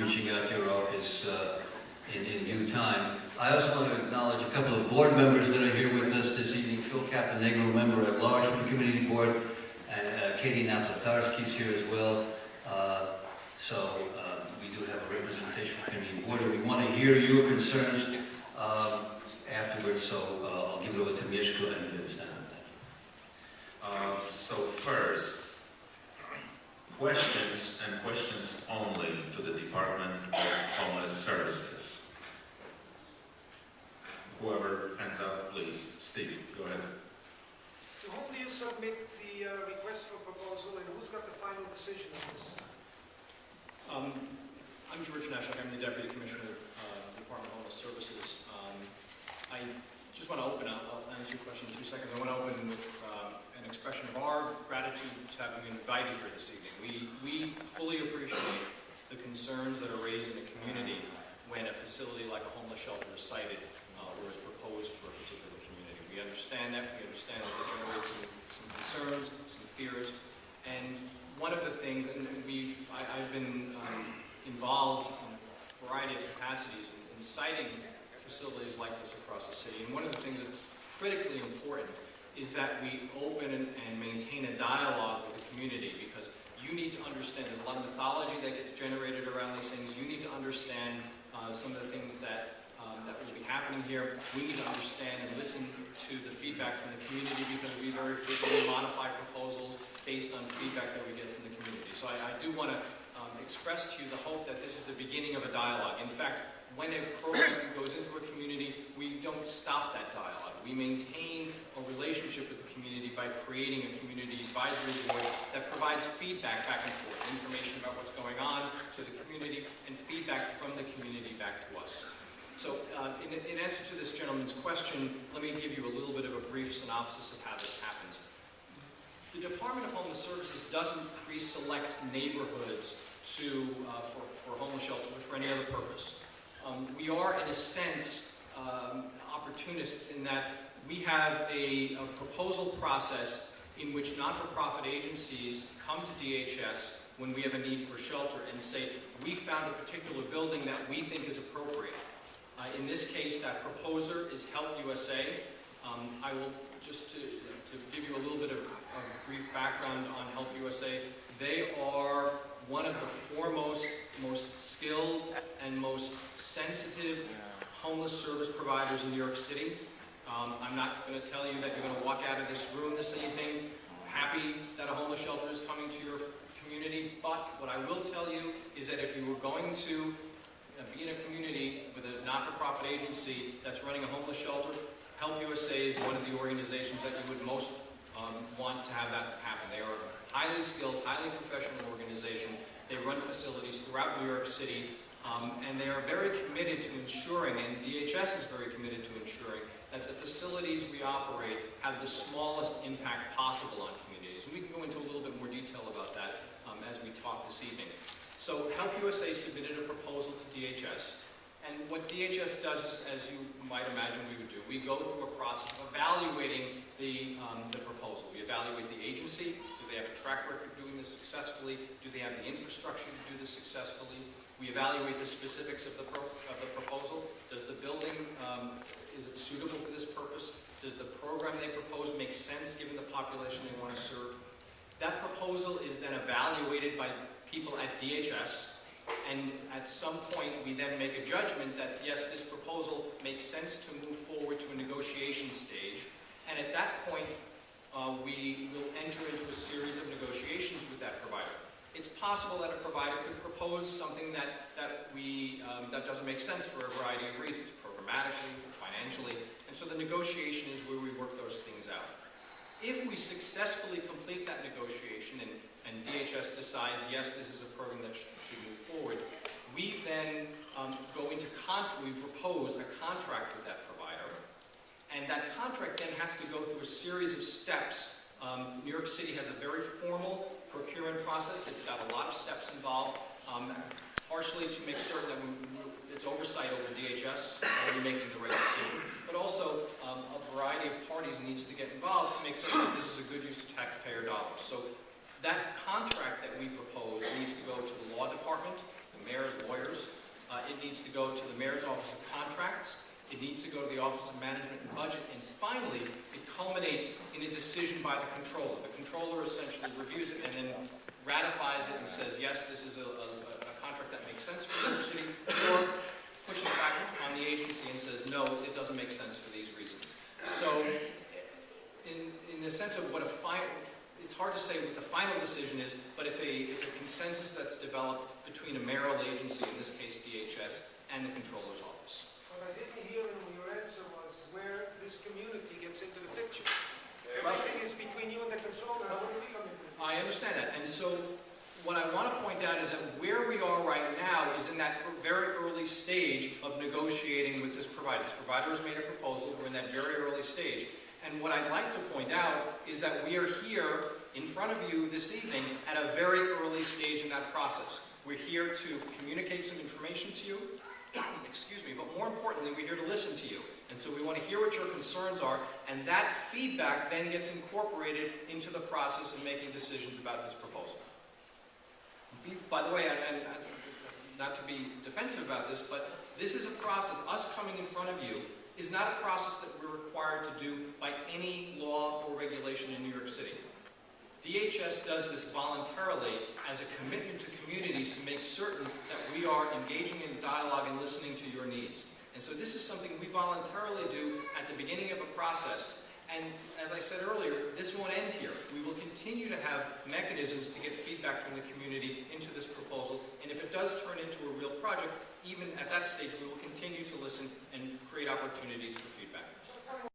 reaching out to your office in due time. I also want to acknowledge a couple of board members that are here with us this evening. Phil Caponegro, member at large for the community board, and Katie Naplatarski is here as well. We do have a representation from the community board, and we want to hear your concerns afterwards. So I'll give it over to Mieszko and Vince now. Thank you. So first, questions and questions only to the Department of Homeless Services. Whoever hands up, please. Steve, go ahead. To whom do you submit the request for proposal, and who's got the final decision on this? I'm George Nashak. I'm the Deputy Commissioner of the Department of Homeless Services. I just want to open up, I'll answer your question in 2 seconds. I want to open with an expression of our gratitude to having been invited here this evening. We fully appreciate the concerns that are raised in the community when a facility like a homeless shelter is cited or is proposed for a particular community. We understand that. We understand that it generates some concerns, some fears. And one of the things, and I've been involved in a variety of capacities in citing facilities like this across the city. And one of the things that's critically important is that we open and maintain a dialogue with the community, because you need to understand there's a lot of mythology that gets generated around these things. You need to understand some of the things that will be happening here. We need to understand and listen to the feedback from the community, because we very frequently modify proposals based on feedback that we get from the community. So I do want to express to you the hope that this is the beginning of a dialogue. In fact, when a program goes into a community, we don't stop that dialogue. We maintain a relationship with the community by creating a community advisory board that provides feedback back and forth, information about what's going on to the community, and feedback from the community back to us. So in answer to this gentleman's question, let me give you a little bit of a brief synopsis of how this happens. The Department of Homeless Services doesn't pre-select neighborhoods for homeless shelters or for any other purpose. We are, in a sense, opportunists in that we have a proposal process in which not-for-profit agencies come to DHS when we have a need for shelter and say, we found a particular building that we think is appropriate. In this case, that proposer is Help USA. I will, just to give you a little bit of brief background on Help USA, they are one of the foremost, most skilled, and most sensitive homeless service providers in New York City. I'm not going to tell you that you're going to walk out of this room this evening happy that a homeless shelter is coming to your community, but what I will tell you is that if you were going to be in a community with a not-for-profit agency that's running a homeless shelter, Help USA is one of the organizations that you would most want to have that happen. They are a highly skilled, highly professional organization. They run facilities throughout New York City, and they are very committed to ensuring, and DHS is very committed to ensuring, that the facilities we operate have the smallest impact possible on communities. And we can go into a little bit more detail about that as we talk this evening. So Help USA submitted a proposal to DHS, and what DHS does is, as you might imagine we would do, we go through a process of evaluating the proposal. We evaluate the agency. Do they have a track record doing this successfully? Do they have the infrastructure to do this successfully? We evaluate the specifics of the proposal. Does the building, is it suitable for this purpose? Does the program they propose make sense given the population they want to serve? That proposal is then evaluated by people at DHS, and at some point we then make a judgment that yes, this proposal makes sense to move forward to a negotiation stage, and at that point we will enter into a series of negotiations with that provider. It's possible that a provider could propose something that doesn't make sense for a variety of reasons, programmatically, financially, and so the negotiation is where we work those things out. If we successfully complete that negotiation and DHS decides, yes, this is a program that should move forward, we then we propose a contract with that provider, and that contract then has to go through a series of steps. New York City has a very formal procurement process. It's got a lot of steps involved, partially to make certain that it's oversight over DHS, that we're making the right decision, but also a variety of parties needs to get involved to make certain that this is a good use of taxpayer dollars. So that contract that we propose needs to go to the law department, the mayor's lawyers, needs to go to the Mayor's Office of Contracts. It needs to go to the Office of Management and Budget. And finally, it culminates in a decision by the controller. The controller essentially reviews it and then ratifies it and says, yes, this is a contract that makes sense for New York City, or pushes back on the agency and says, no, it doesn't make sense for these reasons. So in the sense of what a final, it's hard to say what the final decision is, but it's a consensus that's developed between a mayoral agency, in this case DHS, and the controller's office. What I didn't hear in your answer was where this community gets into the picture. Everything is between you and the controller. How do we come into the picture? I understand that, and so what I want to point out is that where we are right now is in that very early stage of negotiating with this provider. This provider has made a proposal. We're in that very early stage. And what I'd like to point out is that we are here in front of you this evening at a very early stage in that process. We're here to communicate some information to you, excuse me, but more importantly, we're here to listen to you. And so we want to hear what your concerns are, and that feedback then gets incorporated into the process of making decisions about this proposal. By the way, and not to be defensive about this, but this is a process, us coming in front of you, is not a process that we're required to do by any law or regulation in New York City. DHS does this voluntarily as a commitment to communities to make certain that we are engaging in dialogue and listening to your needs. And so this is something we voluntarily do at the beginning of a process. And as I said earlier, this won't end here. We will continue to have mechanisms to get feedback from the community into this proposal. And if it does turn into a real project, even at that stage, we will continue to listen and create opportunities for feedback.